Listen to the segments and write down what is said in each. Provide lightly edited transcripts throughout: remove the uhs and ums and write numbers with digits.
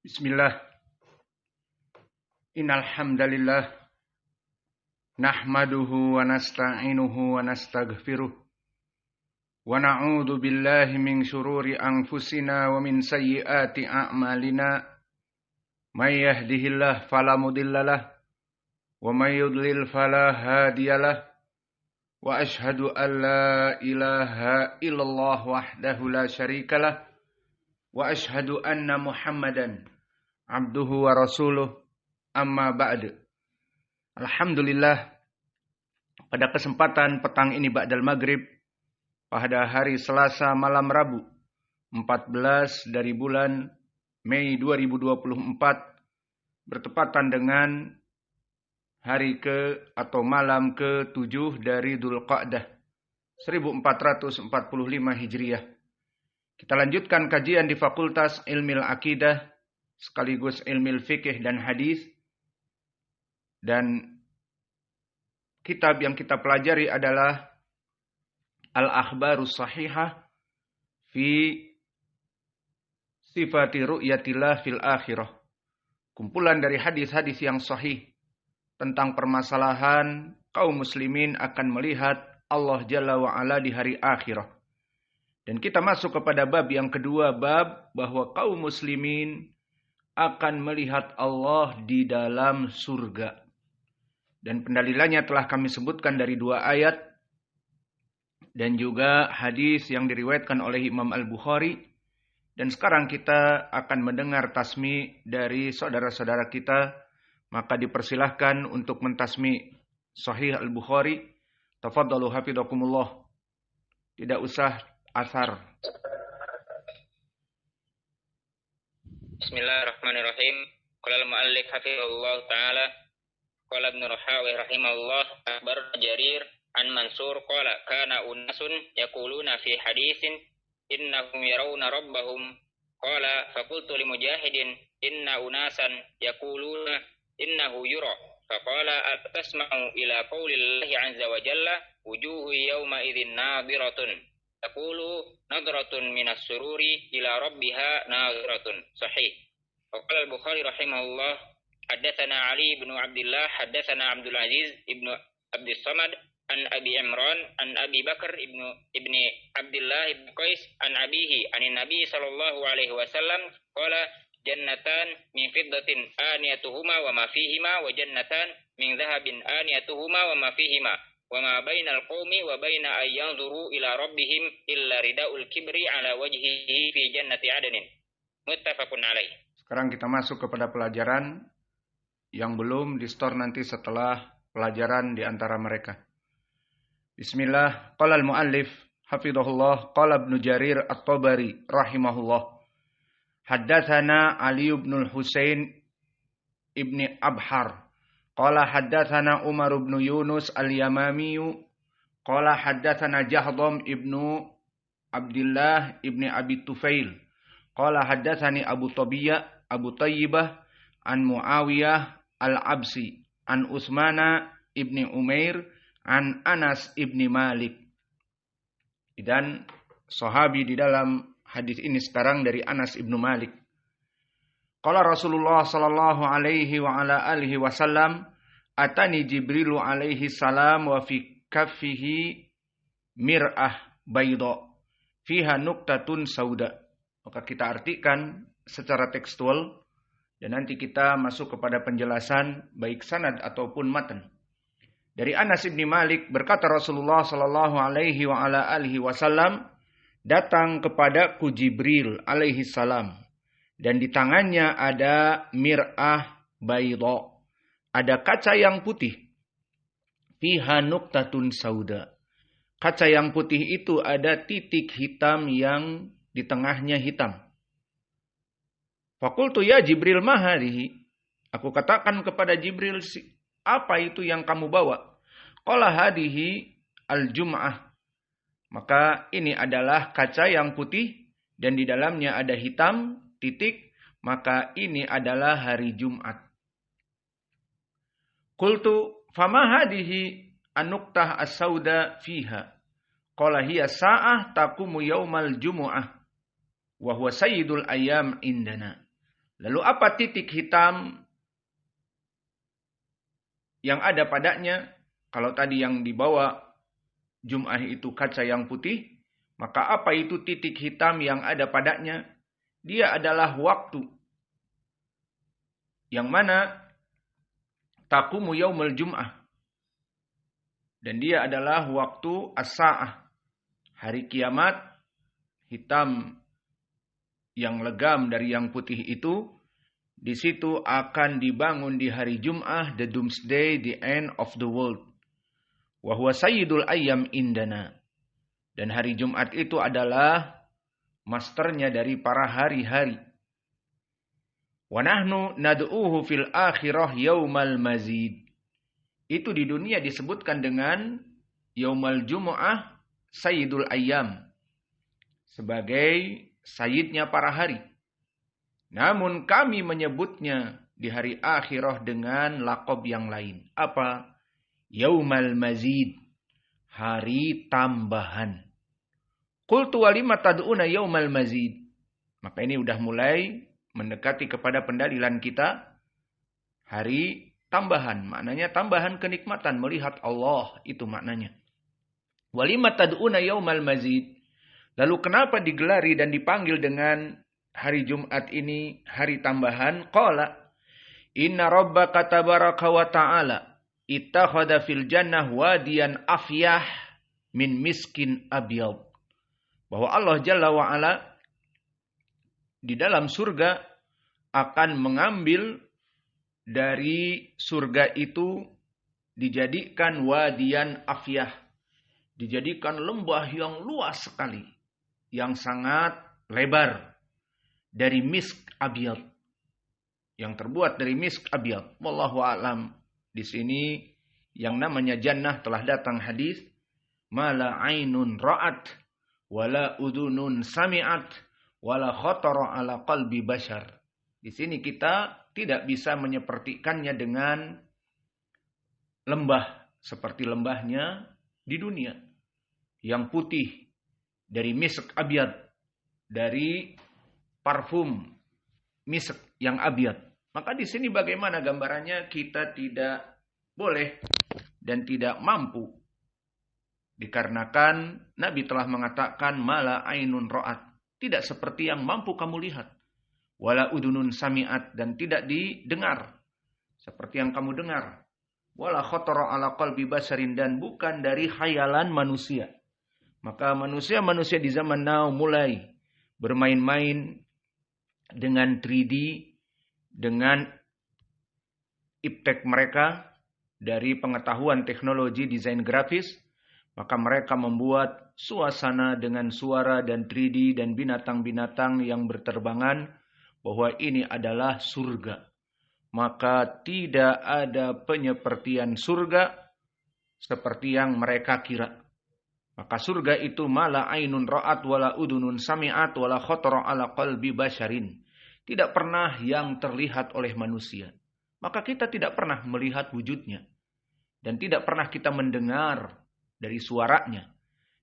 Bismillah. Innal hamdalillah nahmaduhu wa nasta'inuhu wa nastaghfiruh wa na'udzu billahi min syururi anfusina wa min sayyiati a'malina. May yahdihillahu fala mudhillalah wa may yudlil fala hadiyalah. Wa ashhadu an la ilaha illallah wahdahu la syarikalah wa ashhadu anna Muhammadan abduhu wa rasuluh, amma ba'du. Alhamdulillah, pada kesempatan petang ini ba'dal maghrib, pada hari Selasa malam Rabu 14 dari bulan Mei 2024, bertepatan dengan hari atau malam ke-7 dari Dzulqa'dah 1445 Hijriah. Kita lanjutkan kajian di Fakultas Ilmil Aqidah sekaligus ilmil fikih dan hadis, dan kitab yang kita pelajari adalah Al-Akhbarus Sahihah fi Sifati Ru'yatillah fil Akhirah, kumpulan dari hadis-hadis yang sahih tentang permasalahan kaum muslimin akan melihat Allah Jalla wa'ala di hari akhirah. Dan kita masuk kepada bab yang kedua, bab bahwa kaum muslimin akan melihat Allah di dalam surga. Dan pendalilannya telah kami sebutkan dari dua ayat dan juga hadis yang diriwayatkan oleh Imam Al-Bukhari. Dan sekarang kita akan mendengar tasmi dari saudara-saudara kita, maka dipersilahkan untuk mentasmi Sahih Al-Bukhari. Tafadhalu hafizakumullah. Tidak usah asar. Bismillahirrahmanirrahim. Qala al-mu'allif hafizahullah ta'ala, qala Ibnu Rahawi rahimahullah, akhbar Jarir an Mansur qala kana unasun yaquluna fi haditsin innahum yarawna rabbahum qala faqultu li Mujahidin inna unasan yaquluna innahu yura faqala atasma'u ila qaulillahi 'azza wa jalla wujuhu yawma idzin nadiratun taqulu nadratun minas sururi ila rabbiha nadratun. Sahih. Qala Al-Bukhari rahimahullah, haddatsana Ali bin Abdullah haddatsana Abdul Aziz ibnu Abdus Samad an Abi Imran an Abi Bakar ibni Abdullah ibn Qais an abihi anin Nabi sallallahu alaihi wasallam qala jannatan min fiddatin aniyatuhuma wa ma fihima wa jannatan min dhahabin aniyatuhuma wa ma fihima wa ma bainal qaumi wa baina ay yanzuru ila rabbihim illa ridaul kibri ala wajhihi fi jannati adnin. Muttafaqun alaih. Sekarang kita masuk kepada pelajaran yang belum di-store nanti setelah pelajaran di antara mereka. Bismillah. Qala al-muallif hafizahullah, qala Ibnu Jarir At-Tabari rahimahullah, haddatsana Ali bin Husain ibni Abhar qala haddatsana Umar bin Yunus al-Yamami qala haddatsana Jahdam ibnu Abdullah ibni Abi Tufail qala haddatsani Abu Tayyibah an Muawiyah al-Absi an Utsmana ibni Umair an Anas ibni Malik. Dan sahabi di dalam hadis ini sekarang dari Anas ibnu Malik. Qala Rasulullah sallallahu alaihi wa ala alihi wasallam, atani Jibrilu alaihi salam wa fi kaffihi mir'ah bayda fiha nuqtatun sauda. Maka kita artikan secara tekstual dan nanti kita masuk kepada penjelasan baik sanad ataupun matan. Dari Anas ibni Malik berkata Rasulullah sallallahu alaihi wa ala alihi wasallam, datang kepadaku Jibril alaihi salam dan di tangannya ada mir'ah bayda, ada kaca yang putih. Fiha nuqtatun sauda. Kaca yang putih itu ada titik hitam yang di tengahnya hitam. Faqultu ya Jibril ma hadhihi. Aku katakan kepada Jibril, apa itu yang kamu bawa? Qala hadhihi al-jum'ah. Maka ini adalah kaca yang putih dan di dalamnya ada hitam titik, maka ini adalah hari Jumat. Qultu fama hadhihi an-nuqtah as-sauda fiha? Qala hiya sa'ah taqumu yaumal jumu'ah wa huwa sayyidul ayyam indana. Lalu apa titik hitam yang ada padanya? Kalau tadi yang dibawa Jum'ah itu kaca yang putih, maka apa itu titik hitam yang ada padanya? Dia adalah waktu yang mana taqumu yaumul Jum'ah. Dan dia adalah waktu as-sa'ah, hari kiamat. Hitam yang legam dari yang putih itu, di situ akan dibangun di hari Jum'ah, the doomsday, the end of the world. Wa huwa sayyidul ayyam indana. Dan hari Jumat itu adalah masternya dari para hari-hari. Wa nahnu nad'uhu fil akhirah yaumal mazid. Itu di dunia disebutkan dengan yaumal Jum'ah sayyidul ayyam, sebagai sayyidnya para hari. Namun kami menyebutnya di hari akhirah dengan laqab yang lain. Apa? Yaumal mazid, hari tambahan. Qultu walima tad'una yaumal mazid. Maka ini udah mulai mendekati kepada pendalilan kita. Hari tambahan, maknanya tambahan kenikmatan melihat Allah, itu maknanya. Walima tad'una yaumal mazid. Lalu kenapa digelari dan dipanggil dengan hari Jumat ini hari tambahan? Qala inna rabbaka tabaraka wa ta'ala ittakhadha fil jannah wadiyan afyah min miskin abyad. Bahwa Allah Jalla wa Ala di dalam surga akan mengambil dari surga itu, dijadikan wadiyan afyah, dijadikan lembah yang luas sekali, yang sangat lebar, dari misk abyad, yang terbuat dari misk abyad. Wallahu a'lam. Di sini yang namanya jannah telah datang hadis, mala ainun ra'at wala udunun sami'at wala khatara ala qalbi bashar. Di sini kita tidak bisa menyepertikannya dengan lembah seperti lembahnya di dunia yang putih dari misk abyad, dari parfum misk yang abyad. Maka di sini bagaimana gambarannya? Kita tidak boleh dan tidak mampu, dikarenakan Nabi telah mengatakan mala ainun ra'at, tidak seperti yang mampu kamu lihat, wala udunun sami'at, dan tidak didengar seperti yang kamu dengar, wala khatara ala qalbi basarin, dan bukan dari khayalan manusia. Maka manusia-manusia di zaman now mulai bermain-main dengan 3D, dengan iptek mereka dari pengetahuan teknologi desain grafis. Maka mereka membuat suasana dengan suara dan 3D dan binatang-binatang yang berterbangan, bahwa ini adalah surga. Maka tidak ada penyepertian surga seperti yang mereka kira. Maka surga itu mala ainun ra'at wala udunun sami'at wala khatara ala qalbi basharin. Tidak pernah yang terlihat oleh manusia. Maka kita tidak pernah melihat wujudnya. Dan tidak pernah kita mendengar dari suaranya.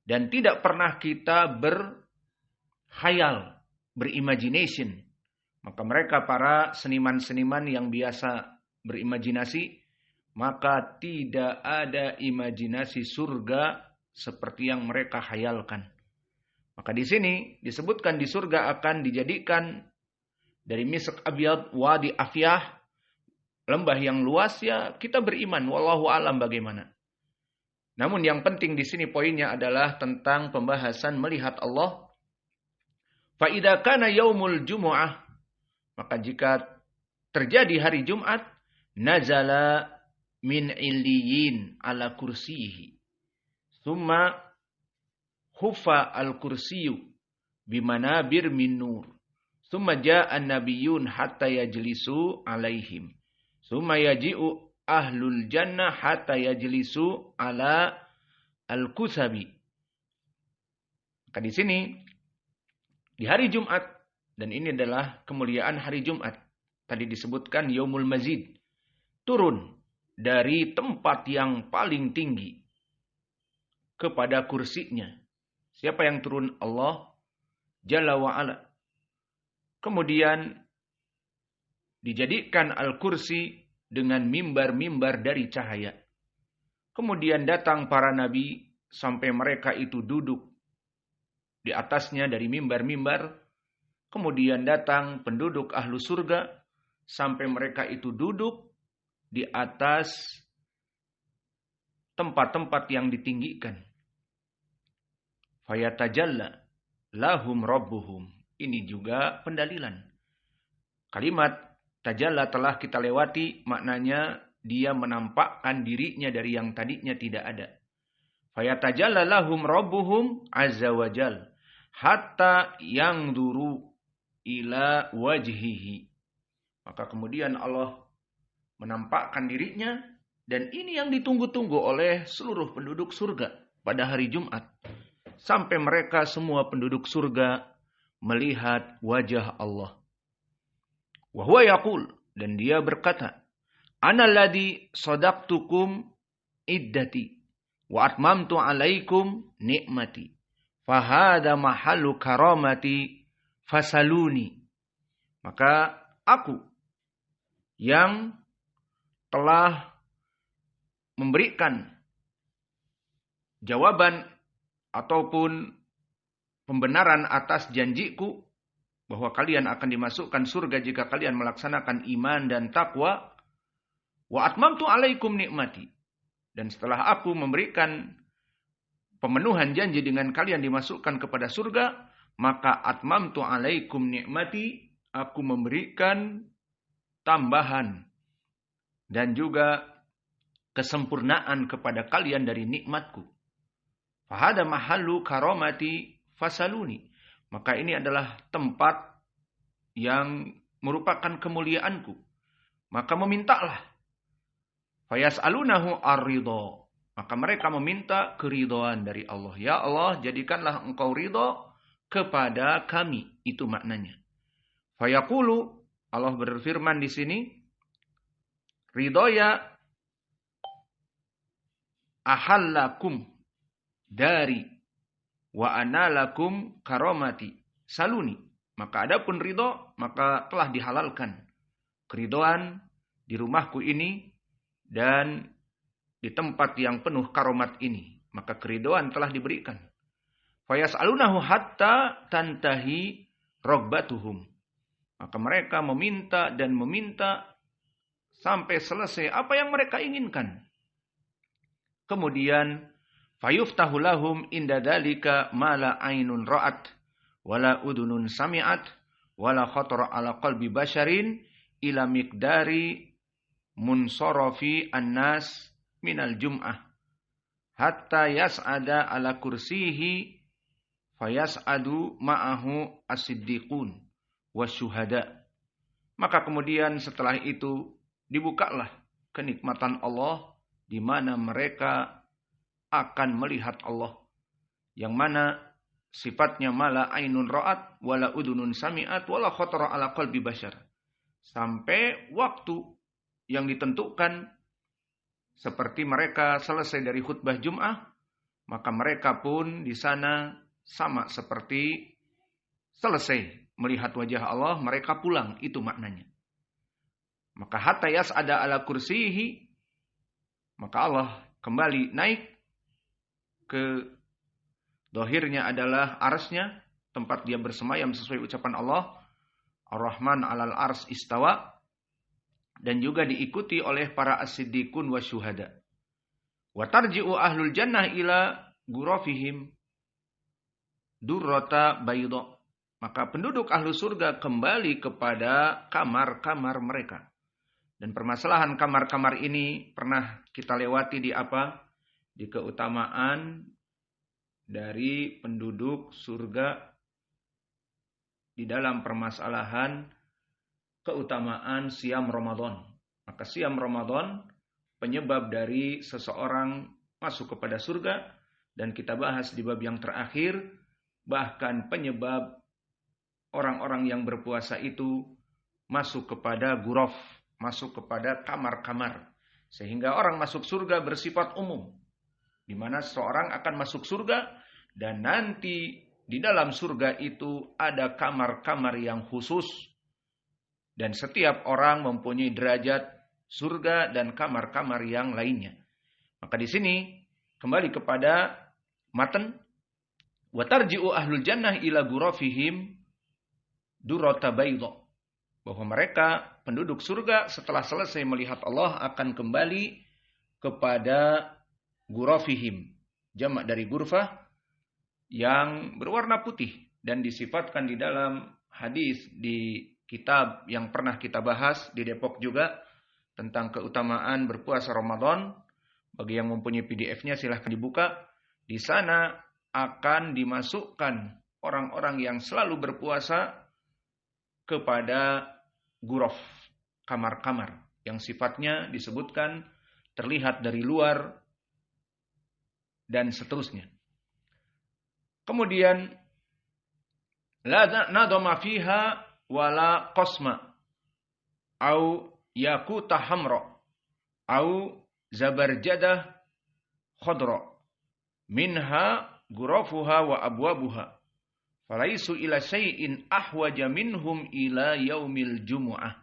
Dan tidak pernah kita berkhayal, berimagination. Maka mereka para seniman-seniman yang biasa berimajinasi, maka tidak ada imajinasi surga seperti yang mereka khayalkan. Maka di sini disebutkan di surga akan dijadikan dari misk abyad wadi afyah, lembah yang luas. Ya, kita beriman, wallahu alam bagaimana. Namun yang penting di sini poinnya adalah tentang pembahasan melihat Allah. Fa idza kana yaumul jumu'ah, maka jika terjadi hari Jumat, nazala min illiyin ala kursiyihi. Thumma hufa al-kursiyu bimanabir min nur. Thumma ja'a an-nabiyyun hatta yajlisu alaihim. Thumma yaji'u ahlul jannah hatta yajlisu ala al-kusabi. Maka di sini di hari Jumat, dan ini adalah kemuliaan hari Jumat. Tadi disebutkan yaumul mazid, turun dari tempat yang paling tinggi kepada kursinya. Siapa yang turun? Allah Jalla wa Ala. Kemudian dijadikan al-kursi dengan mimbar-mimbar dari cahaya. Kemudian datang para nabi sampai mereka itu duduk di atasnya dari mimbar-mimbar. Kemudian datang penduduk ahlu surga sampai mereka itu duduk di atas tempat-tempat yang ditinggikan. Fayatajalla lahum rabbuhum. Ini juga pendalilan. Kalimat tajalla telah kita lewati, maknanya dia menampakkan dirinya dari yang tadinya tidak ada. Fayatajalla lahum rabbuhum azza wa jal hatta yangduru ila wajhihi. Maka kemudian Allah menampakkan dirinya, dan ini yang ditunggu-tunggu oleh seluruh penduduk surga pada hari Jumat. Sampai mereka semua penduduk surga melihat wajah Allah. Wa huwa yaqul, dan dia berkata, Ana alladhi sadaqtukum iddati wa atmamtu alaikum ni'mati. Fahada mahallu karamati fasaluni. Maka aku yang telah memberikan jawaban ataupun pembenaran atas janjiku bahwa kalian akan dimasukkan surga jika kalian melaksanakan iman dan takwa. Wa atmamtu alaikum nikmati. Dan setelah aku memberikan pemenuhan janji dengan kalian dimasukkan kepada surga, maka atmamtu alaikum nikmati, aku memberikan tambahan dan juga kesempurnaan kepada kalian dari nikmatku. Fahada mahallu karamati fasaluni. Maka ini adalah tempat yang merupakan kemuliaanku. Maka memintalah. Fayas'alunahu ar-ridha. Maka mereka meminta keridhaan dari Allah. Ya Allah, jadikanlah engkau ridha kepada kami. Itu maknanya. Fayaqulu, Allah berfirman di sini, ridhaya ahallakum dari wa analakum karamati saluni. Maka adapun ridho, maka telah dihalalkan keridhaan di rumahku ini dan di tempat yang penuh karomat ini. Maka keridhaan telah diberikan. Fayas'alunahu hatta tantahi rogbatuhum. Maka mereka meminta dan meminta sampai selesai apa yang mereka inginkan. Kemudian fayuftahu lahum inda dalika ma la ainun ra'at wala udunun sami'at wala khatara ala qalbi basharin ila miqdari munsarafi annas minal jum'ah hatta yas'ada ala kursihi fayas'adu ma'ahu as-siddiqun wasyuhada. Maka kemudian setelah itu dibukalah kenikmatan Allah di mana mereka akan melihat Allah, yang mana sifatnya mala ainun ra'at wala udunun sami'at wala khatara ala qalbi bashar. Sampai waktu yang ditentukan seperti mereka selesai dari khutbah Jum'ah, maka mereka pun di sana sama seperti selesai melihat wajah Allah, mereka pulang, itu maknanya. Maka hatta yas'ada ala kursihi, maka Allah kembali naik ke dohirnya adalah arsnya, tempat dia bersemayam sesuai ucapan Allah, Ar-Rahman alal ars istawa, dan juga diikuti oleh para as-siddiqun wa syuhada. Wa tarji'u ahlul jannah ila gurafihim durrata bayda. Maka penduduk ahlu surga kembali kepada kamar-kamar mereka. Dan permasalahan kamar-kamar ini pernah kita lewati di apa? Di keutamaan dari penduduk surga di dalam permasalahan keutamaan siam Ramadan. Maka siam Ramadan penyebab dari seseorang masuk kepada surga, dan kita bahas di bab yang terakhir bahkan penyebab orang-orang yang berpuasa itu masuk kepada guraf, masuk kepada kamar-kamar, sehingga orang masuk surga bersifat umum, di mana seseorang akan masuk surga dan nanti di dalam surga itu ada kamar-kamar yang khusus Dan setiap orang mempunyai derajat surga dan kamar-kamar yang lainnya. Maka di sini kembali kepada matan, wa tarji'u ahlul jannah ila ghurafihim durata bayda. Bahwa mereka penduduk surga setelah selesai melihat Allah akan kembali kepada ghurafihim, jamak dari ghurfah, yang berwarna putih, dan disifatkan di dalam hadis di kitab yang pernah kita bahas di Depok juga tentang keutamaan berpuasa Ramadan. Bagi yang mempunyai PDF-nya silahkan dibuka. Di sana akan dimasukkan orang-orang yang selalu berpuasa kepada ghuraf, kamar-kamar yang sifatnya disebutkan terlihat dari luar dan seterusnya. Kemudian la nadama fiha wala qasma au yakuta hamra au zabarjadah khadra minha ghurafuha wa abwabuha falaisu ila syai'in ahwaja minhum ila yaumil jumu'ah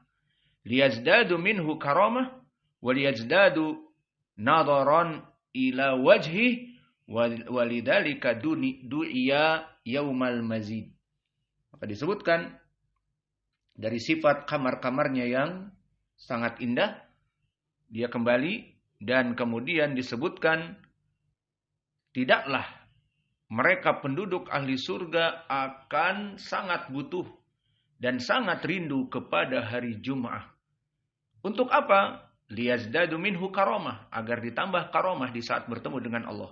liyazdadu minhu karamah wa liyazdadu nadaran ila wajhi walidhalika du'iya yaumal mazid. Maka disebutkan dari sifat kamar-kamarnya yang sangat indah, dia kembali, dan kemudian disebutkan tidaklah mereka penduduk ahli surga akan sangat butuh dan sangat rindu kepada hari Jum'ah. Untuk apa? Liyazdadu minhu karamah, agar ditambah karamah di saat bertemu dengan Allah.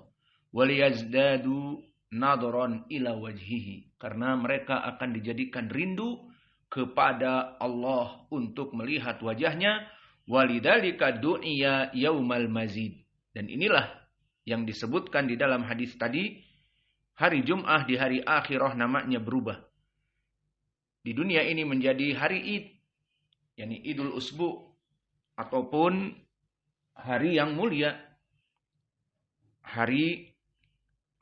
Waliyazdadu nadran ila wajhihi, karena mereka akan dijadikan rindu kepada Allah untuk melihat wajahnya. Walidhalika du'iya yaumal mazid, dan inilah yang disebutkan di dalam hadis tadi, hari Jum'ah di hari akhirah namanya berubah. Di dunia ini menjadi hari Id, yakni Idul Usbu, ataupun hari yang mulia, hari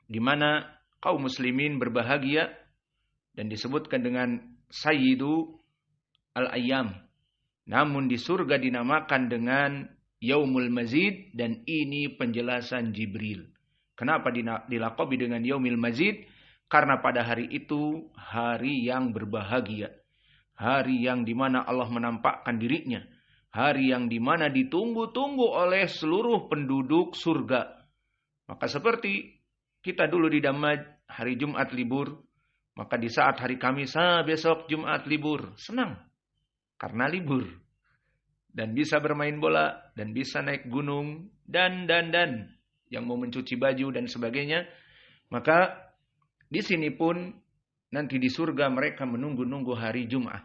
di mana kaum muslimin berbahagia, dan disebutkan dengan Sayyidu al-Ayyam. Namun di surga dinamakan dengan Yaumul Mazid, dan ini penjelasan Jibril. Kenapa dilaqabi dengan Yaumil Mazid? Karena pada hari itu hari yang berbahagia, hari yang dimana Allah menampakkan dirinya, hari yang dimana ditunggu-tunggu oleh seluruh penduduk surga. Maka seperti kita dulu di Damaj, hari Jumat libur, maka di saat hari Kamis, besok Jumat libur, senang karena libur. Dan bisa bermain bola, dan bisa naik gunung, dan yang mau mencuci baju dan sebagainya. Maka di sini pun nanti di surga mereka menunggu-nunggu hari Jumat.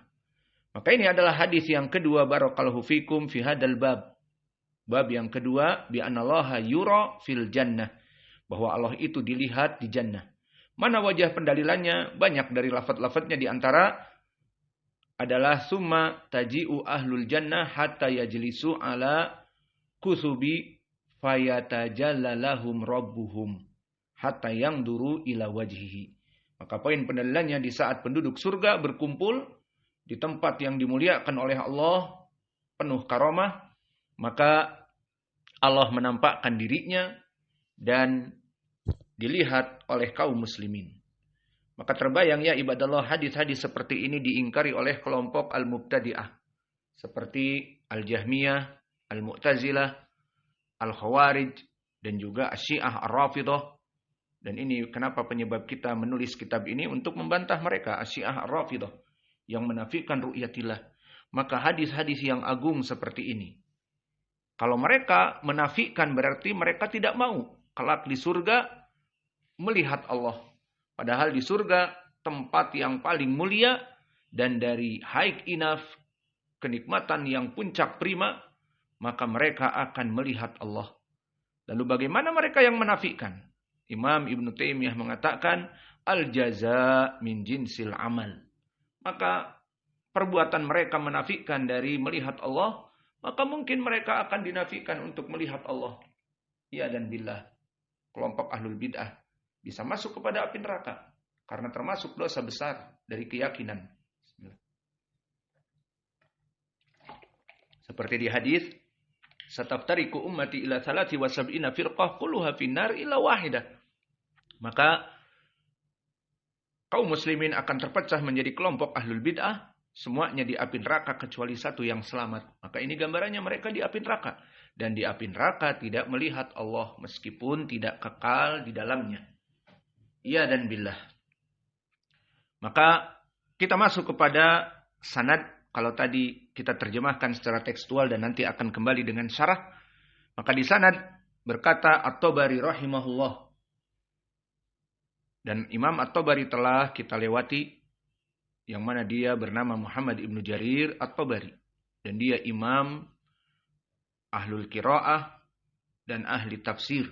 Maka ini adalah hadis yang kedua, barakallahu fikum fi hadal bab. Bab yang kedua, bi anallaha yura fil jannah, bahwa Allah itu dilihat di jannah. Mana wajah pendalilannya? Banyak dari lafaz-lafaznya, di antara adalah summa taji'u ahlul jannah hatta yajlisu ala kusubi fayatajallalahum rabbuhum hatta yangduru ila wajhihi. Maka poin pendalilannya, di saat penduduk surga berkumpul di tempat yang dimuliakan oleh Allah, penuh karamah, maka Allah menampakkan dirinya dan dilihat oleh kaum muslimin. Maka terbayang ya ibadallah, hadis-hadis seperti ini diingkari oleh kelompok al-mubtadi'ah, seperti al-Jahmiyah, al-Mu'tazilah, al-Khawarij, dan juga Syiah ar-Rafidah. Dan ini kenapa penyebab kita menulis kitab ini, untuk membantah mereka, Syiah ar-Rafidah, yang menafikan ru'yatillah. Maka hadis-hadis yang agung seperti ini, kalau mereka menafikan, berarti mereka tidak mau kelak di surga melihat Allah. Padahal di surga tempat yang paling mulia, dan dari haik inaf, kenikmatan yang puncak prima, maka mereka akan melihat Allah. Lalu bagaimana mereka yang menafikan? Imam Ibn Taimiyah mengatakan, al-jaza min jinsil amal. Maka perbuatan mereka menafikan dari melihat Allah, maka mungkin mereka akan dinafikan untuk melihat Allah. Ya dan billah, kelompok ahlul bid'ah bisa masuk kepada api neraka karena termasuk dosa besar dari keyakinan. Seperti di hadis, "Sataftariqu ummati ila 73 firqah kulluha finnar illa wahidah." Maka kaum muslimin akan terpecah menjadi kelompok ahlul bid'ah, semuanya di api neraka kecuali satu yang selamat. Maka ini gambarannya mereka di api neraka. Dan di api neraka tidak melihat Allah meskipun tidak kekal di dalamnya. Iya dan billah. Maka kita masuk kepada sanad. Kalau tadi kita terjemahkan secara tekstual dan nanti akan kembali dengan syarah. Maka di sanad berkata At-Tabari rahimahullah. Dan Imam At-Tabari telah kita lewati. Yang mana dia bernama Muhammad ibnu Jarir At-Tabari. Dan dia imam ahlul qiraah dan ahli tafsir.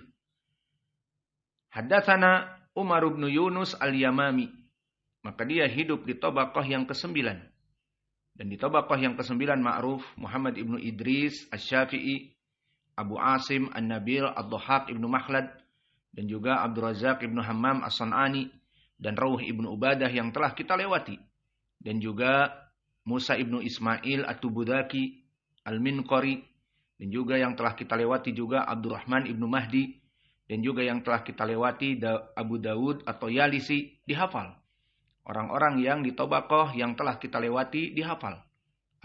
Haddatsana Umar bin Yunus al-Yamami. Maka dia hidup di tabaqah yang ke-9. Dan di tabaqah yang ke-9 ma'ruf Muhammad ibnu Idris Asy-Syafi'i, Abu Asim An-Nabil Ad-Dhahhak ibnu Makhlad, dan juga Abdul Razak ibnu Hammam As-San'ani, dan Rawh ibnu Ubadah yang telah kita lewati. Dan juga Musa ibnu Ismail At-Tubudaki Al-Minqari, dan juga yang telah kita lewati juga Abdurrahman ibnu Mahdi, dan juga yang telah kita lewati Abu Dawud atau Yalisi, dihafal. Orang-orang yang di tabaqah yang telah kita lewati dihafal.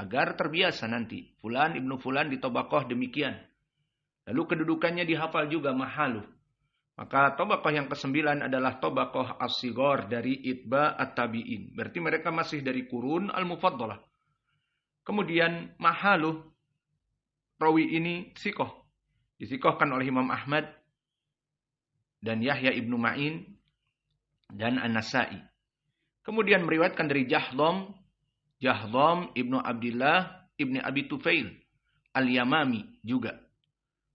Agar terbiasa nanti. Fulan ibnu Fulan di tabaqah demikian. Lalu kedudukannya dihafal juga mahaluh. Maka tabaqah yang ke-9 adalah tabaqah as-sighar dari itba at-tabi'in. Berarti mereka masih dari kurun al-mufaddalah. Kemudian mahaluh rawi ini sikoh. Disikohkan oleh Imam Ahmad dan Yahya ibnu Ma'in dan An-Nasa'i. Kemudian meriwayatkan dari Jahdham ibnu Abdullah ibnu Abi Tufail al-Yamami juga.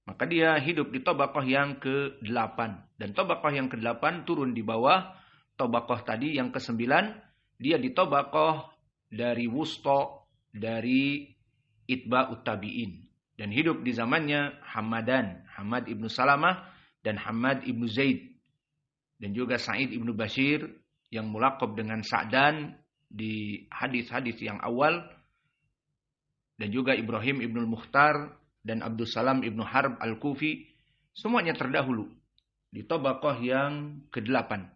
Maka dia hidup di tabaqah yang ke-8. Dan tabaqah yang ke-8 turun di bawah tabaqah tadi yang ke-9. Dia di tabaqah dari wusta, dari itba'ut tabi'in. Dan hidup di zamannya Hamad ibnu Salamah dan Hamad ibnu Zaid. Dan juga Sa'id ibnu Bashir yang mulaqab dengan Sa'dan di hadis-hadis yang awal. Dan juga Ibrahim ibnu Mukhtar dan Abdul Salam ibnu Harb al-Kufi. Semuanya terdahulu di tabaqah yang ke-8.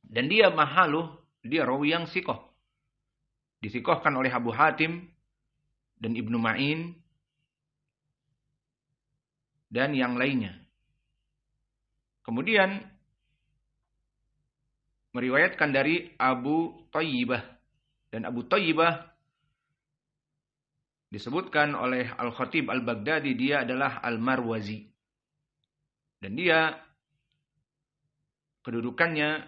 Dan dia mahaluh, dia rawi yang sikoh. Disikohkan oleh Abu Hatim dan Ibnu Ma'in dan yang lainnya. Kemudian meriwayatkan dari Abu Thayyibah. Dan Abu Thayyibah disebutkan oleh Al-Khatib Al-Baghdadi, dia adalah Al-Marwazi. Dan dia kedudukannya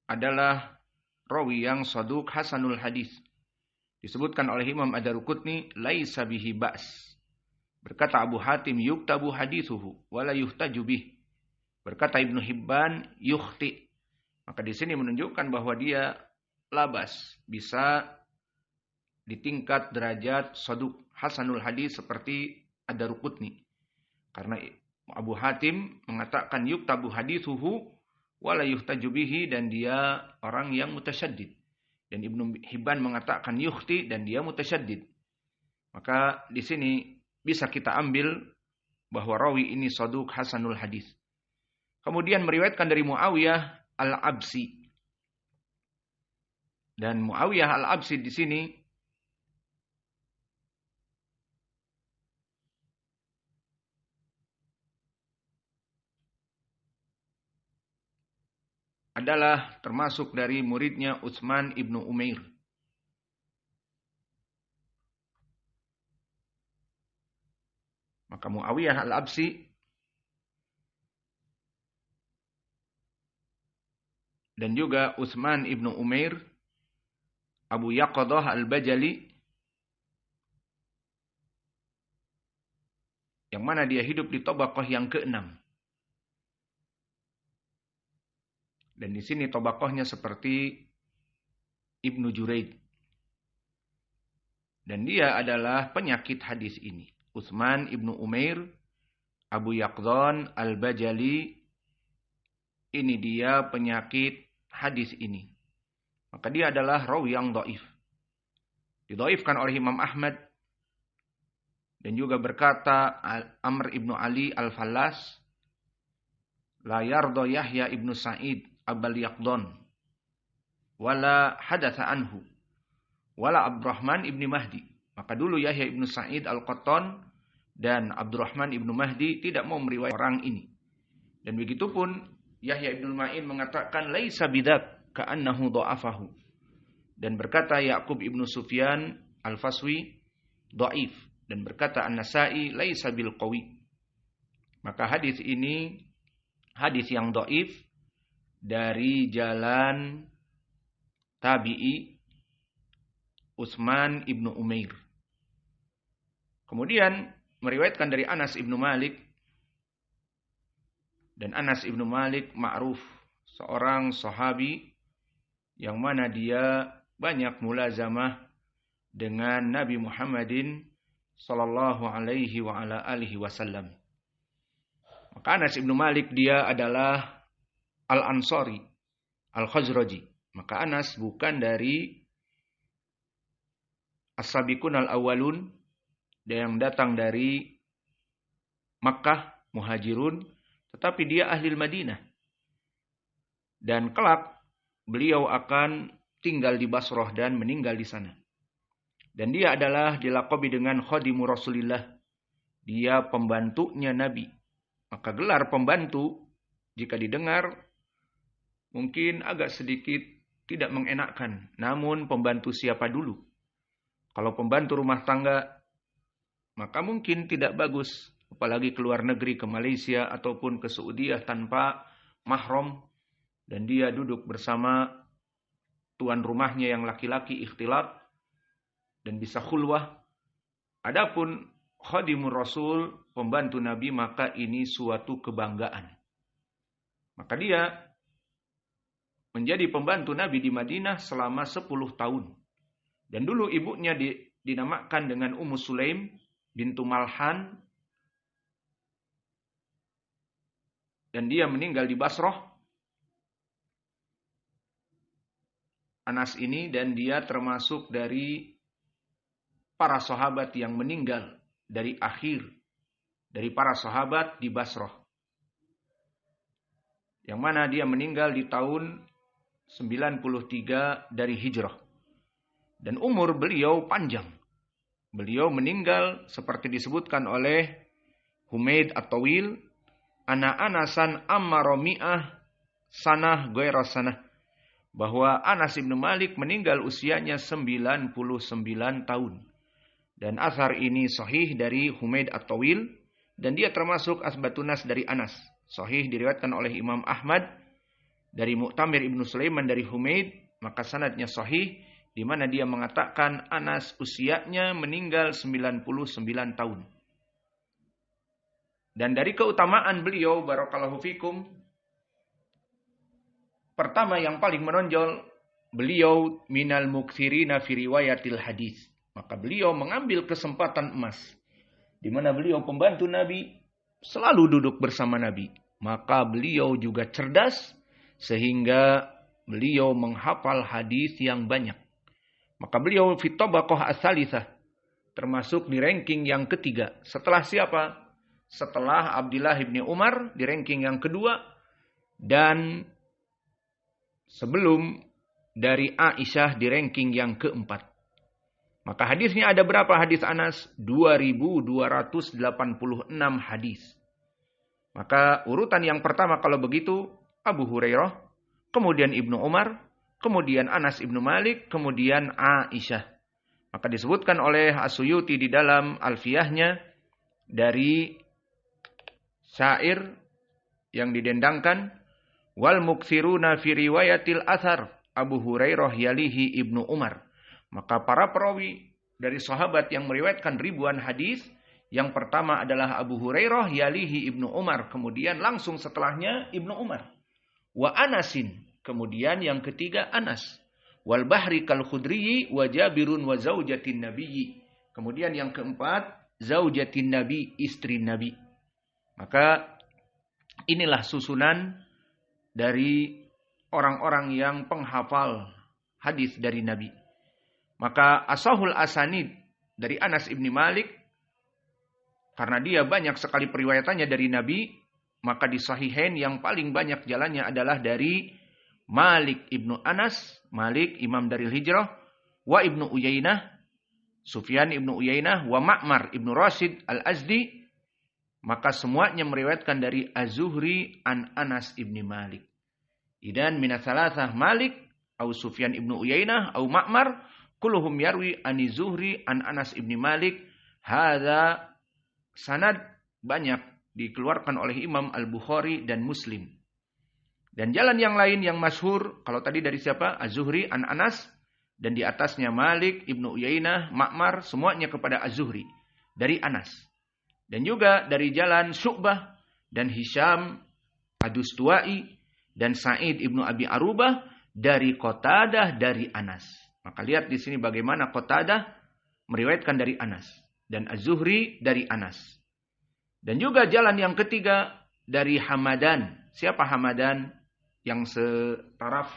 adalah rawi yang saduq hasanul hadis. Disebutkan oleh Imam Ad-Daruqutni, laisa bihi ba's. Berkata Abu Hatim, yuktabu hadithuhu wala yuhtaju bih. Berkata Ibnu Hibban, yukhti. Maka di sini menunjukkan bahwa dia labas, bisa di tingkat derajat saduq hasanul hadis seperti Ad-Daruqutni. Karena Abu Hatim mengatakan yuktabu hadithuhu wala yuhtaju bihi, dan dia orang yang mutasyaddid. Dan Ibnu Hibban mengatakan yukhti dan dia mutasyaddid. Maka di sini bisa kita ambil bahwa rawi ini saduq hasanul hadis. Kemudian meriwayatkan dari Muawiyah al-Absi. Dan Muawiyah al-Absi di sini adalah termasuk dari muridnya Utsman ibnu Umair. Maka Muawiyah al-Absi dan juga Utsman ibnu Umair, Abu Yaqadah al-Bajali, yang mana dia hidup di tabaqah yang ke-6. Dan di sini tabaqahnya seperti Ibnu Juraid. Dan dia adalah penyakit hadis ini. Utsman ibnu Umair, Abu Yaqdhan al-Bajali, ini dia penyakit hadis ini. Maka dia adalah rawi yang dhaif. Didhaifkan oleh Imam Ahmad. Dan juga berkata Amr ibnu Ali al-Fallas, la yardo Yahya ibnu Sa'id abal yaqdon, wala hadatha anhu, wala Abdurrahman ibnu Mahdi. Maka dulu Yahya ibnu Sa'id al-Qattan dan Abdurrahman ibnu Mahdi tidak mau meriwayatkan orang ini. Dan begitu pun Yahya ibnu Ma'in mengatakan laisa bidak ka'annahu dha'afahu. Dan berkata Ya'qub ibnu Sufyan al-Faswi dhaif. Dan berkata An-Nasa'i laisa bil qawi. Maka hadis ini hadis yang dhaif dari jalan tabi'i Utsman ibnu Umair. Kemudian meriwayatkan dari Anas ibnu Malik. Dan Anas ibnu Malik ma'ruf, seorang sahabi yang mana dia banyak mulazamah dengan Nabi Muhammadin sallallahu alaihi wa ala alihi wasallam. Maka Anas ibnu Malik dia adalah Al-Ansari, Al-Khazraji. Maka Anas bukan dari As-Sabiqun al-Awwalun yang datang dari Makkah, Muhajirun, tetapi dia ahli Madinah. Dan kelak beliau akan tinggal di Basrah dan meninggal di sana. Dan dia adalah dilaqabi dengan khadimu Rasulillah. Dia pembantunya Nabi. Maka gelar pembantu jika didengar mungkin agak sedikit tidak mengenakkan. Namun pembantu siapa dulu? Kalau pembantu rumah tangga maka mungkin tidak bagus. Apalagi ke luar negeri, ke Malaysia ataupun ke Saudiah tanpa mahram. Dan dia duduk bersama tuan rumahnya yang laki-laki ikhtilat. Dan bisa khulwah. Adapun khadimur Rasul, pembantu Nabi, maka ini suatu kebanggaan. Maka dia menjadi pembantu Nabi di Madinah selama 10 tahun. Dan dulu ibunya dinamakan dengan Ummu Sulaim bintu Malhan. Dan dia meninggal di Basrah. Anas ini, dan dia termasuk dari para sahabat yang meninggal dari akhir dari para sahabat di Basrah. Yang mana dia meninggal di tahun 93 dari hijrah. Dan umur beliau panjang. Beliau meninggal seperti disebutkan oleh Humaid At-Tawil, ana Anasan ammaromi'ah sanah goyra sanah. Bahwa Anas ibn Malik meninggal usianya 99 tahun. Dan asar ini sahih dari Humaid At-Tawil. Dan dia termasuk asbatunas dari Anas. Sahih diriwayatkan oleh Imam Ahmad. Dari Mu'tamir ibn Sulaiman dari Humaid. Maka sanadnya sahih. Di mana dia mengatakan Anas usianya meninggal 99 tahun. Dan dari keutamaan beliau, barakallahu fikum. Pertama yang paling menonjol. Beliau minal mukthirina fi riwayatil hadis. Maka beliau mengambil kesempatan emas. Di mana beliau pembantu Nabi. Selalu duduk bersama Nabi. Maka beliau juga cerdas. Sehingga beliau menghafal hadis yang banyak. Maka beliau fi tabaqah as-salisah. Termasuk di ranking yang ketiga. Setelah siapa? Setelah Abdullah bin Umar di ranking yang kedua. Dan sebelum dari Aisyah di ranking yang keempat. Maka hadisnya ada berapa hadis Anas? 2286 hadis. Maka urutan yang pertama kalau begitu Abu Hurairah, kemudian Ibnu Umar, kemudian Anas ibnu Malik, kemudian Aisyah. Maka disebutkan oleh As-Suyuti di dalam Alfiyahnya dari syair yang didendangkan, wal muktsiruna fi riwayatil athar Abu Hurairah yalihi Ibnu Umar. Maka para perawi dari sahabat yang meriwayatkan ribuan hadis, yang pertama adalah Abu Hurairah yalihi Ibnu Umar, kemudian langsung setelahnya Ibnu Umar. Wa Anasin, kemudian yang ketiga Anas. Wal bahri kal khudriyi wa Jabirun wa zaujatin nabiyyi. Kemudian yang keempat zaujatin nabi, istri Nabi. Maka inilah susunan dari orang-orang yang penghafal hadis dari Nabi. Maka asahul asanid dari Anas ibni Malik, karena dia banyak sekali periwayatannya dari Nabi, maka di Sahihain yang paling banyak jalannya adalah dari Malik ibnu Anas, Malik imam dari hijrah, wa ibnu Uyainah, Sufyan ibnu Uyainah, wa Ma'mar ibnu Rashid al-Azdi, maka semuanya meriwayatkan dari Az-Zuhri an Anas ibni Malik. Idan minatsalasah Malik, au Sufyan ibnu Uyainah, au Ma'mar, kulluhum yarwi ani Zuhri an Anas ibni Malik. Hadza sanad banyak dikeluarkan oleh Imam Al-Bukhari dan Muslim. Dan jalan yang lain yang masyhur, kalau tadi dari siapa? Az-Zuhri an Anas, dan di atasnya Malik, Ibnu Uyainah, Ma'mar, semuanya kepada Az-Zuhri dari Anas. Dan juga dari jalan Syu'bah dan Hisham Ad-Dustuwai dan Sa'id Ibnu Abi Arubah dari Qatadah dari Anas. Maka lihat di sini bagaimana Qatadah meriwayatkan dari Anas dan Az-Zuhri dari Anas. Dan juga jalan yang ketiga dari Hamadan. Siapa Hamadan? Yang setaraf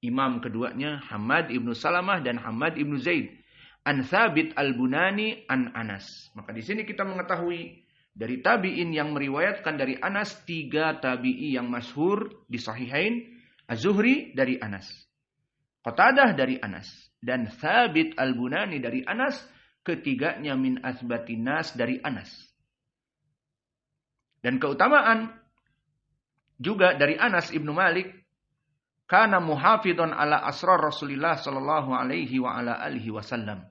imam keduanya Hamad ibnu Salamah dan Hamad ibnu Zaid. An Thabit al-Bunani an Anas. Maka di sini kita mengetahui dari tabi'in yang meriwayatkan dari Anas, 3 tabi'i yang masyhur di Sahihain. Az-Zuhri dari Anas, Qatadah dari Anas, dan Thabit al-Bunani dari Anas. Ketiganya min asbatin nas dari Anas. Dan keutamaan juga dari Anas ibnu Malik, kana muhafidun ala asrar Rasulillah sallallahu alaihi wa ala alihi wasallam,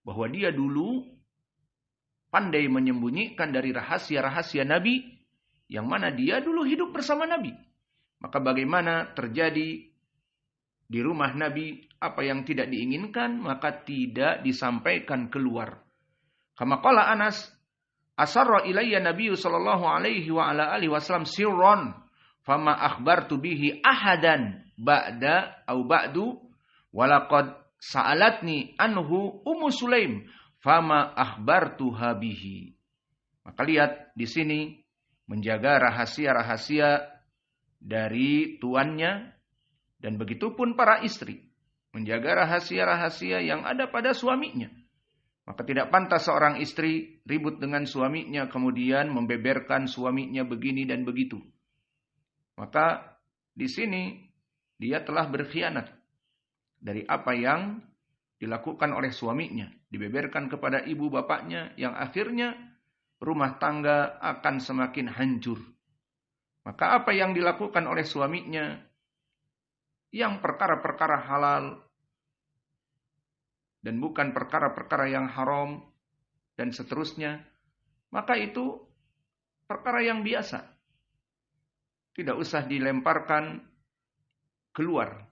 bahwa dia dulu pandai menyembunyikan dari rahasia-rahasia Nabi, yang mana dia dulu hidup bersama Nabi. Maka bagaimana terjadi di rumah Nabi apa yang tidak diinginkan, maka tidak disampaikan keluar. Kama qala Anas, asarra ilayya Nabi sallallahu alaihi wa ala alihi wasallam sirran, fama akhbartu bihi ahadan ba'da au ba'du, walaqad sa'alatni anhu Ummu Sulaim, fama akhbartuha bihi. Maka lihat di sini menjaga rahasia-rahasia dari tuannya, dan begitupun para istri menjaga rahasia-rahasia yang ada pada suaminya. Maka tidak pantas seorang istri ribut dengan suaminya kemudian membeberkan suaminya begini dan begitu. Maka di sini dia telah berkhianat dari apa yang dilakukan oleh suaminya, dibeberkan kepada ibu bapaknya, yang akhirnya rumah tangga akan semakin hancur. Maka apa yang dilakukan oleh suaminya, yang perkara-perkara halal dan bukan perkara-perkara yang haram dan seterusnya, maka itu perkara yang biasa. Tidak usah dilemparkan keluar.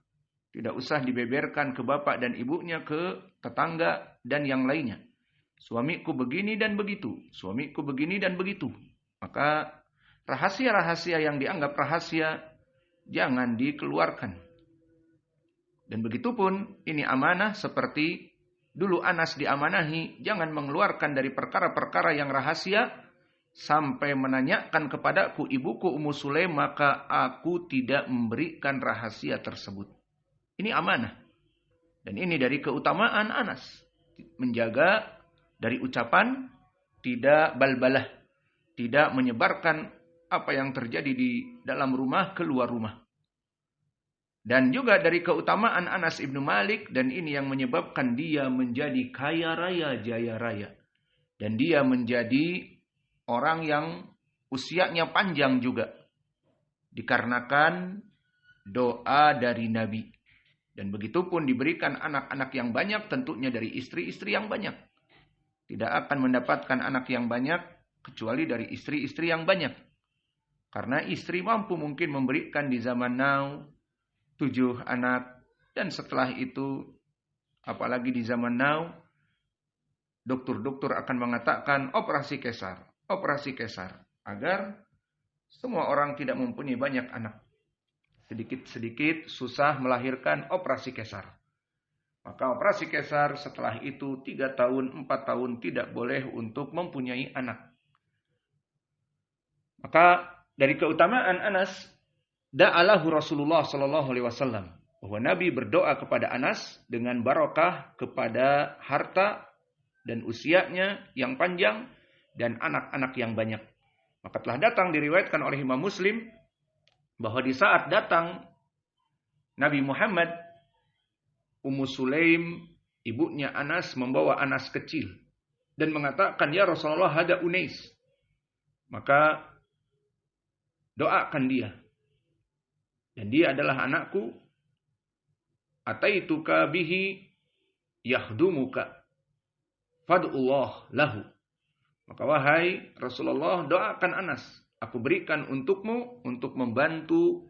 Tidak usah dibeberkan ke bapak dan ibunya, ke tetangga dan yang lainnya. Suamiku begini dan begitu. Suamiku begini dan begitu. Maka rahasia-rahasia yang dianggap rahasia jangan dikeluarkan. Dan begitupun ini amanah, seperti dulu Anas diamanahi, jangan mengeluarkan dari perkara-perkara yang rahasia, sampai menanyakan kepadaku ibuku Ummu Sulaim, maka aku tidak memberikan rahasia tersebut. Ini amanah. Dan ini dari keutamaan Anas. Menjaga dari ucapan, tidak balbalah. Tidak menyebarkan apa yang terjadi di dalam rumah keluar rumah. Dan juga dari keutamaan Anas ibnu Malik, dan ini yang menyebabkan dia menjadi kaya raya, jaya raya. Dan dia menjadi orang yang usianya panjang juga. Dikarenakan doa dari Nabi. Dan begitupun diberikan anak-anak yang banyak, tentunya dari istri-istri yang banyak. Tidak akan mendapatkan anak yang banyak, kecuali dari istri-istri yang banyak. Karena istri mampu mungkin memberikan di zaman now 7 anak. Dan setelah itu, apalagi di zaman now, dokter-dokter akan mengatakan operasi kesar. Operasi kesar. Agar semua orang tidak mempunyai banyak anak. Sedikit-sedikit susah melahirkan, operasi kesar. Maka operasi kesar setelah itu 3 tahun, 4 tahun tidak boleh untuk mempunyai anak. Maka dari keutamaan Anas, da'alahu Rasulullah sallallahu alaihi wasallam. bahwa Nabi berdoa kepada Anas dengan barokah kepada harta dan usianya yang panjang dan anak-anak yang banyak. Maka telah datang diriwayatkan oleh Imam Muslim bahwa di saat datang Nabi Muhammad, Ummu Sulaim, ibunya Anas, membawa Anas kecil dan mengatakan, "Ya Rasulullah, hada Unais." Maka doakan dia. Dan dia adalah anakku. Ataituka bihi yahdumuka fad'ullah lahu. Maka wahai Rasulullah, doakan Anas. Aku berikan untukmu untuk membantu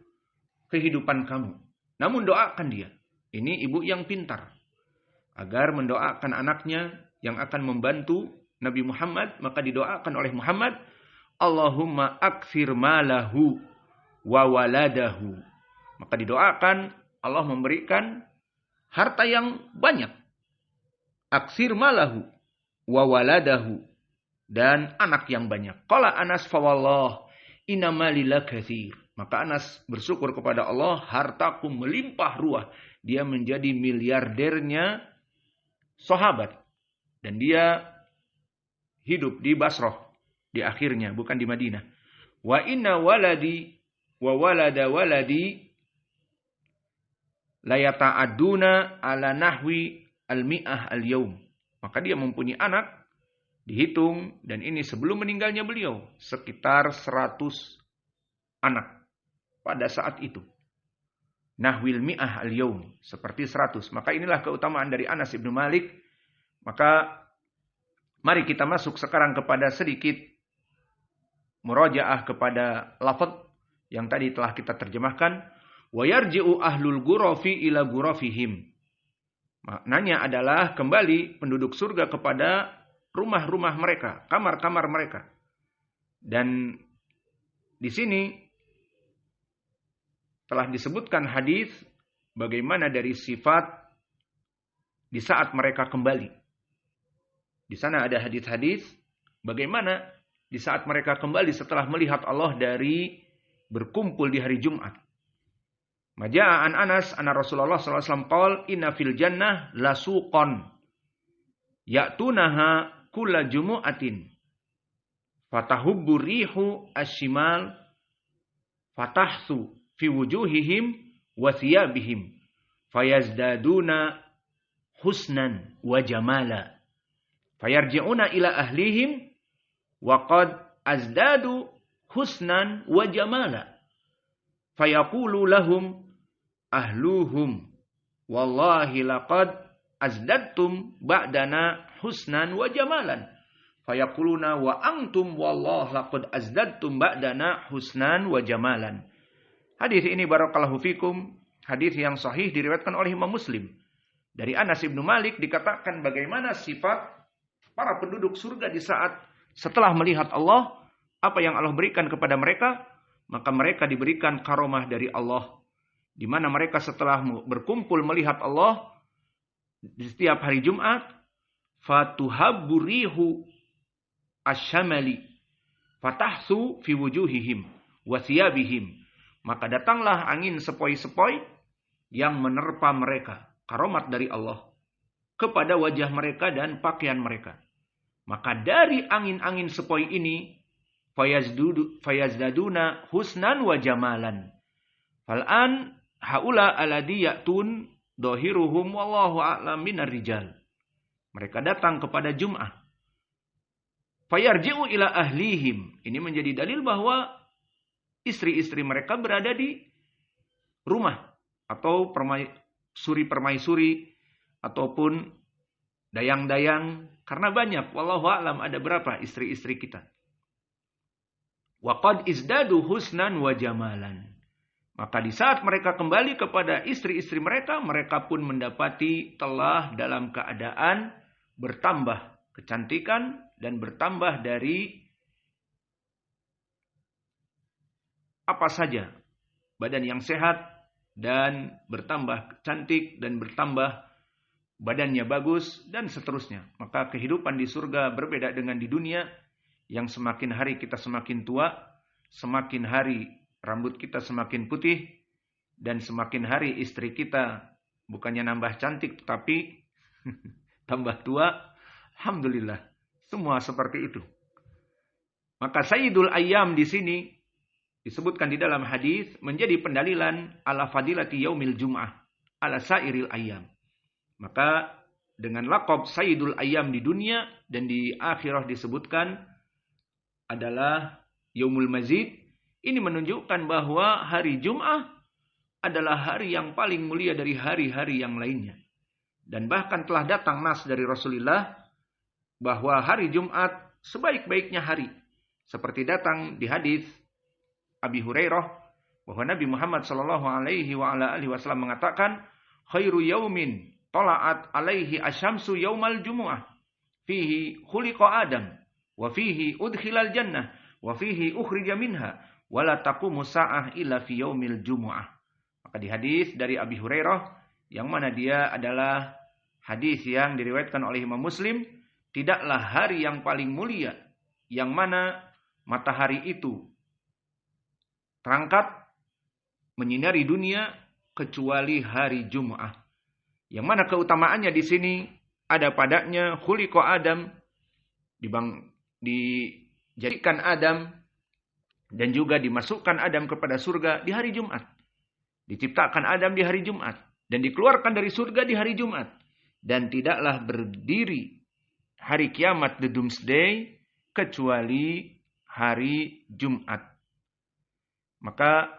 kehidupan kamu. Namun doakan dia. Ini ibu yang pintar. Agar mendoakan anaknya yang akan membantu Nabi Muhammad. Maka didoakan oleh Muhammad, Allahumma akfir malahu wa waladahu. Maka didoakan Allah memberikan harta yang banyak. Aksir malahu wa waladahu. Dan anak yang banyak. Qala Anas fawallah inna malila katsir. Maka Anas bersyukur kepada Allah, hartaku melimpah ruah. Dia menjadi miliardernya sahabat. Dan dia hidup di Basrah di akhirnya, bukan di Madinah. Wa inna waladi wa walada waladi la yata'adduna ala nahwi al-mi'ah al-yaum. Maka dia mempunyai anak, dihitung, dan ini sebelum meninggalnya beliau, sekitar 100 anak pada saat itu. Nahwil mi'ah al-yaum, seperti 100. Maka inilah keutamaan dari Anas ibnu Malik. Maka mari kita masuk sekarang kepada sedikit murajaah kepada lafaz yang tadi telah kita terjemahkan. Wa yarji'u ahlul ghurafi ila ghurafihim. Maknanya adalah kembali penduduk surga kepada rumah-rumah mereka, kamar-kamar mereka. Dan di sini telah disebutkan hadis bagaimana dari sifat di saat mereka kembali. Di sana ada hadis-hadis bagaimana di saat mereka kembali setelah melihat Allah dari berkumpul di hari Jumat. Maja'an Anas anna Rasulullah sallallahu alaihi wasallam qala inna fil jannah lasuqan ya'tunaha kulla jumu'atin fatahubbu rihu ashimal fatahsu fi wujuhihim wa thiyabihim fayazdaduna husnan wa jamala fayarji'una ila ahlihim wa qad azdadu husnan wa jamala fayaqulu lahum ahluhum wallahi laqad azdadtum ba'dana husnan wa jamalan. Fayaquluna wa antum wallah laqad azdadtum ba'dana husnan wa jamalan. Hadis ini barakallahu fikum, hadis yang sahih diriwayatkan oleh Imam Muslim. Dari Anas ibnu Malik dikatakan bagaimana sifat para penduduk surga di saat setelah melihat Allah, apa yang Allah berikan kepada mereka, maka mereka diberikan karomah dari Allah. Di mana mereka setelah berkumpul melihat Allah di setiap hari Jumat, fatuhabbu rihu asyamali fatahsu fi wujuhihim wa thiyabihim. Maka datanglah angin sepoi-sepoi yang menerpa mereka, karomat dari Allah, kepada wajah mereka dan pakaian mereka. Maka dari angin-angin sepoi ini fayazdaduna husnan wa jamalan. Fal'an haula alladhi ya'tun dohiruhum wallahu a'lam minar rijal. Mereka datang kepada Jum'ah. Fayarji'u ila ahlihim. Ini menjadi dalil bahwa istri-istri mereka berada di rumah. Atau permaisuri ataupun dayang-dayang. Karena banyak. Wallahu a'lam ada berapa istri-istri kita. Wa qad izdadu husnan wa jamalan. Maka di saat mereka kembali kepada istri-istri mereka, mereka pun mendapati telah dalam keadaan bertambah kecantikan dan bertambah dari apa saja. Badan yang sehat dan bertambah cantik dan bertambah badannya bagus dan seterusnya. Maka kehidupan di surga berbeda dengan di dunia yang semakin hari kita semakin tua, semakin hari rambut kita semakin putih, dan semakin hari istri kita bukannya nambah cantik tetapi tambah tua, alhamdulillah. Semua seperti itu. Maka Sayyidul Ayyam di sini disebutkan di dalam hadis menjadi pendalilan ala fadilati yaumil jum'ah ala sairil ayyam. Maka dengan laqab Sayyidul Ayyam di dunia dan di akhirah disebutkan adalah Yaumul Mazid. Ini menunjukkan bahwa hari Jum'ah adalah hari yang paling mulia dari hari-hari yang lainnya. Dan bahkan telah datang nas dari Rasulullah bahwa hari Jumat sebaik-baiknya hari. Seperti datang di hadis Abi Hurairah bahwa Nabi Muhammad sallallahu alaihi wasallam mengatakan, "Khairu yaumin tala'at alaihi asyamsu yaumal jumu'ah, fihi khuliqa Adam, wa fihi udkhilal jannah, wa fihi ukhrija minha, wa la taqumu sa'ah illa fi yaumil jumu'ah." Maka di hadis dari Abi Hurairah yang mana dia adalah hadis yang diriwayatkan oleh Imam Muslim, tidaklah hari yang paling mulia yang mana matahari itu terangkat menyinari dunia kecuali hari Jum'ah. Yang mana keutamaannya di sini ada padanya khuliqa Adam, dijadikan Adam dan juga dimasukkan Adam kepada surga di hari Jumat. Diciptakan Adam di hari Jumat dan dikeluarkan dari surga di hari Jumat. Dan tidaklah berdiri hari kiamat, the doomsday, kecuali hari Jumat. Maka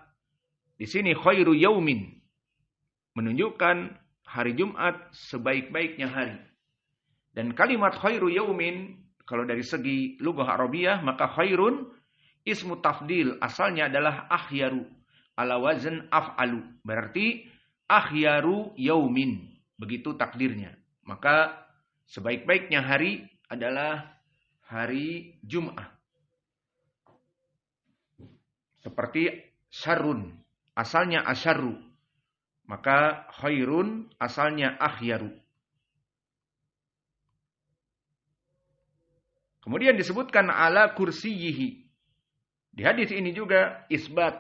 di sini khairu yaumin menunjukkan hari Jumat sebaik-baiknya hari. Dan kalimat khairu yaumin kalau dari segi lugah Arabiyah maka khairun ismu tafdil, asalnya adalah akhyaru ala wazn af'alu. Berarti akhyaru yaumin, begitu takdirnya. Maka sebaik-baiknya hari adalah hari Jum'ah. Seperti syarrun, asalnya asyarru. Maka khairun asalnya akhyaru. Kemudian disebutkan ala kursiyihi. Di hadis ini juga isbat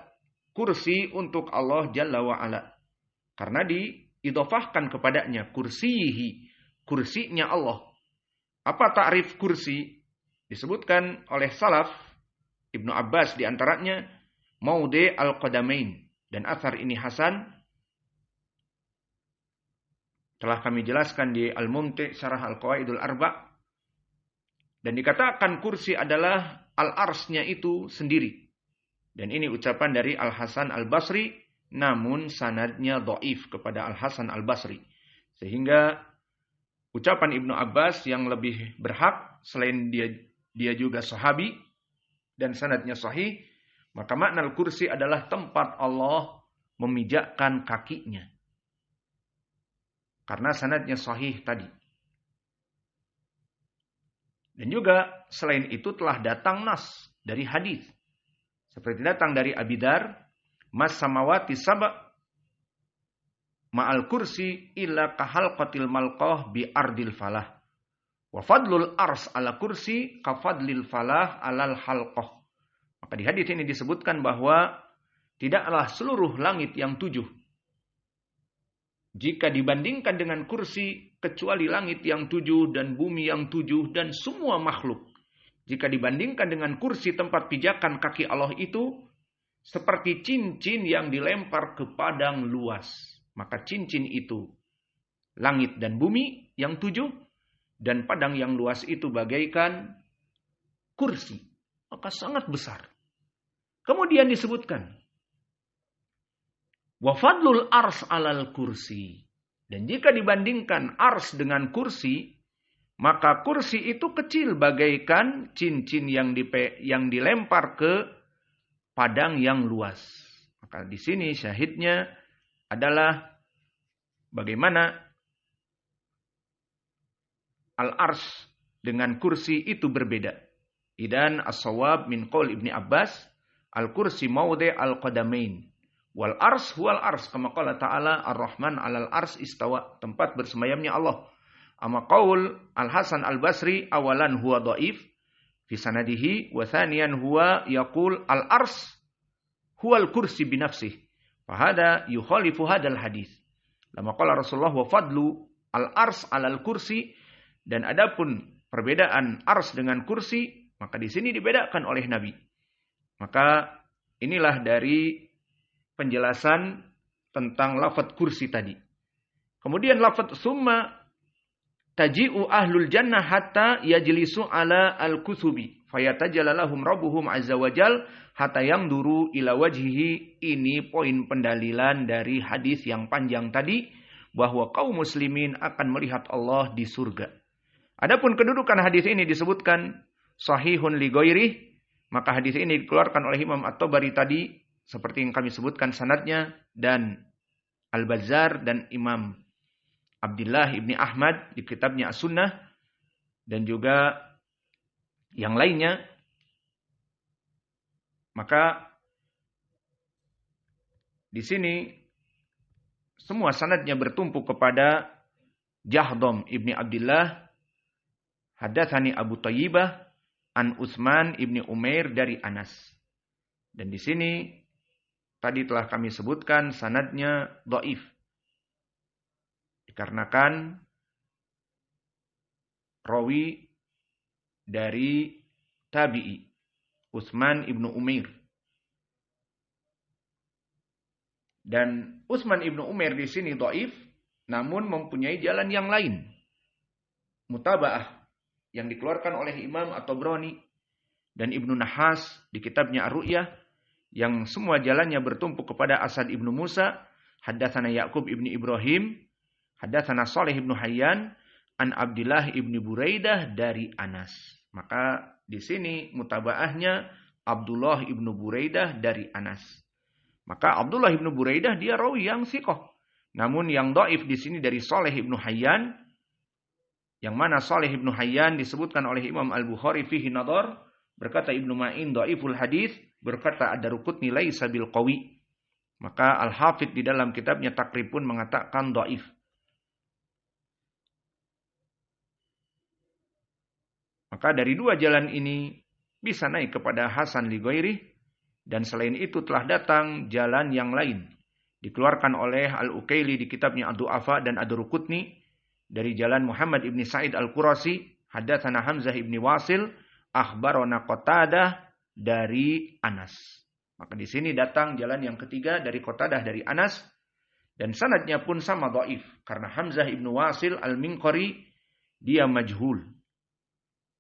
kursi untuk Allah Jalla wa'ala. Karena diidhofahkan kepadanya kursiyihi, kursinya Allah. Apa ta'rif kursi? Disebutkan oleh salaf, Ibnu Abbas diantaranya, maude al-qadamain. Dan athar ini hasan. Telah kami jelaskan di Al-Mumti' Syarah Al-Qawaidul Arba'. Dan dikatakan kursi adalah al-arsnya itu sendiri. Dan ini ucapan dari Al-Hasan Al-Basri, namun sanadnya dhaif kepada Al-Hasan Al-Basri. Sehingga ucapan Ibnu Abbas yang lebih berhak, selain dia juga sahabi, dan sanadnya sahih, maka makna al-kursi adalah tempat Allah memijakkan kakinya. Karena sanadnya sahih tadi. Dan juga selain itu telah datang nas dari hadis. Seperti datang dari Abi Dar, mas samawati saba' ma'al kursi illa kahalqatil malqah bi ardil falah. Wa fadlul ars ala kursi kafadlil falah alal halqah. Maka di hadis ini disebutkan bahwa tidaklah seluruh langit yang 7 jika dibandingkan dengan kursi, kecuali langit yang 7 dan bumi yang 7 dan semua makhluk. Jika dibandingkan dengan kursi tempat pijakan kaki Allah itu, seperti cincin yang dilempar ke padang luas. Maka cincin itu, langit dan bumi yang 7, dan padang yang luas itu bagaikan kursi. Maka sangat besar. Kemudian disebutkan, wa fadlul ars alal kursi. Dan jika dibandingkan ars dengan kursi, maka kursi itu kecil bagaikan cincin yang dilempar ke padang yang luas. Maka di sini syahidnya adalah bagaimana al-ars dengan kursi itu berbeda. Idan as-sawab min qaul Ibni Abbas, al-kursi mawdi' al-qadamain. Wal ars huwal ars, kama qala ta'ala ar-Rahman 'alal ars istawa, tempat bersemayamnya Allah. Ama qaul Al-Hasan Al-Basri awalan huwa dhaif fi sanadihi wa thaniyan huwa yaqul al-ars huwal kursi binafsih Fahada yukhalifu hadal hadis. Lama qala Rasulullah wa fadlu al-ars alal kursi, dan adapun perbedaan ars dengan kursi, maka di sini dibedakan oleh Nabi. Maka inilah dari penjelasan tentang lafaz kursi tadi. Kemudian lafaz summa taji'u ahlul jannah hatta yajlisu ala al-kusubi fayatajalla lahum rabbuhum azza wajal hatta yamduru ila wajhihi. Ini poin pendalilan dari hadis yang panjang tadi, bahwa kaum muslimin akan melihat Allah di surga. Adapun kedudukan hadis ini disebutkan sahihun li ghairih, maka hadis ini dikeluarkan oleh Imam At-Tabari tadi seperti yang kami sebutkan sanadnya, dan Al-Bazzar dan Imam Abdullah ibni Ahmad di kitabnya As-Sunnah, dan juga yang lainnya. Maka di sini semua sanadnya bertumpu kepada Jahdam ibni Abdullah, hadatsani Abu Thayyibah an Utsman ibni Umair dari Anas. Dan di sini tadi telah kami sebutkan sanadnya dhaif, dikarenakan rawi dari tabi'i Utsman ibnu Umair. Dan Utsman ibnu Umair di sini dhaif, namun mempunyai jalan yang lain, mutaba'ah, yang dikeluarkan oleh Imam At-Tabrani dan Ibnu Nahas di kitabnya Ar-Ru'yah, yang semua jalannya bertumpu kepada Asad ibnu Musa, haddatsana Ya'qub ibnu Ibrahim, haddatsana Shalih ibnu Hayyan, an Abdullah ibnu Buraidah dari Anas. Maka di sini mutaba'ahnya Abdullah ibnu Buraidah dari Anas. Maka Abdullah ibnu Buraidah dia rawi yang thiqah. Namun yang dhaif di sini dari Shalih ibnu Hayyan, yang mana Shalih ibnu Hayyan disebutkan oleh Imam Al-Bukhari fihi nadhar, berkata Ibnu Ma'in dhaiful hadis, berkata Ad-Darqutni laisa bil qawi. Maka Al-Hafidz di dalam kitabnya Taqrib pun mengatakan dhaif. Maka dari dua jalan ini bisa naik kepada Hasan li ghairih, dan selain itu telah datang jalan yang lain dikeluarkan oleh Al-Ukaili di kitabnya Ad-Du'afa dan Ad-Darqutni dari jalan Muhammad ibni Sa'id Al-Qurasi, haddatsana Hamzah ibni Wasil, akhbarana Qatadah dari Anas. Maka di sini datang jalan yang ketiga dari Qatadah dari Anas, dan sanadnya pun sama dhaif karena Hamzah ibnu Wasil Al-Minqari dia majhul,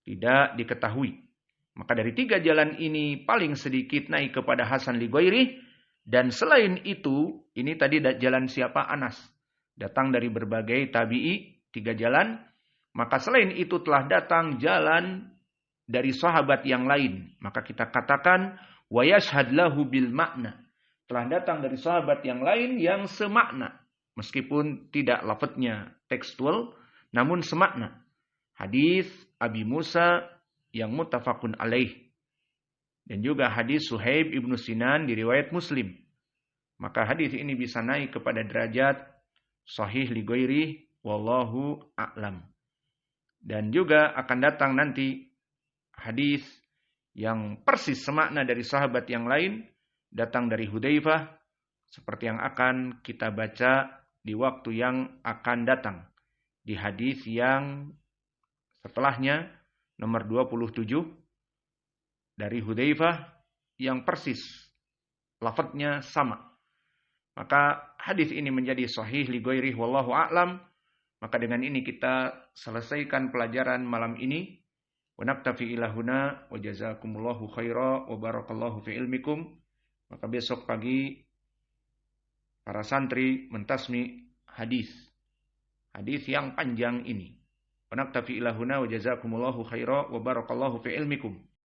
tidak diketahui. Maka dari tiga jalan ini paling sedikit naik kepada Hasan li ghairih, dan selain itu ini tadi jalan siapa? Anas. Datang dari berbagai tabi'i, tiga jalan. Maka selain itu telah datang jalan dari sahabat yang lain. Maka kita katakan wa yashhad lahu bil makna. Telah datang dari sahabat yang lain yang semakna. Meskipun tidak lafadznya tekstual, namun semakna. Hadis Abi Musa yang muttafaqun alaih. Dan juga hadis Suhaib ibnu Sinan di riwayat Muslim. Maka hadis ini bisa naik kepada derajat sahih li ghairih, wallahu a'lam. Dan juga akan datang nanti hadis yang persis semakna dari sahabat yang lain, datang dari Hudzaifah, seperti yang akan kita baca di waktu yang akan datang. Di hadis yang setelahnya, nomor 27, dari Hudzaifah, yang persis lafadznya sama. Maka hadis ini menjadi sahih li ghairih, wallahu a'lam. Maka dengan ini kita selesaikan pelajaran malam ini. Wa naktafi ila huna wa jazakumullahu khaira wa barakallahu fi ilmikum. Maka besok pagi para santri mentasmi hadis yang panjang ini. Wa naktafi ila huna wa jazakumullahu khaira wa barakallahu fi ilmikum.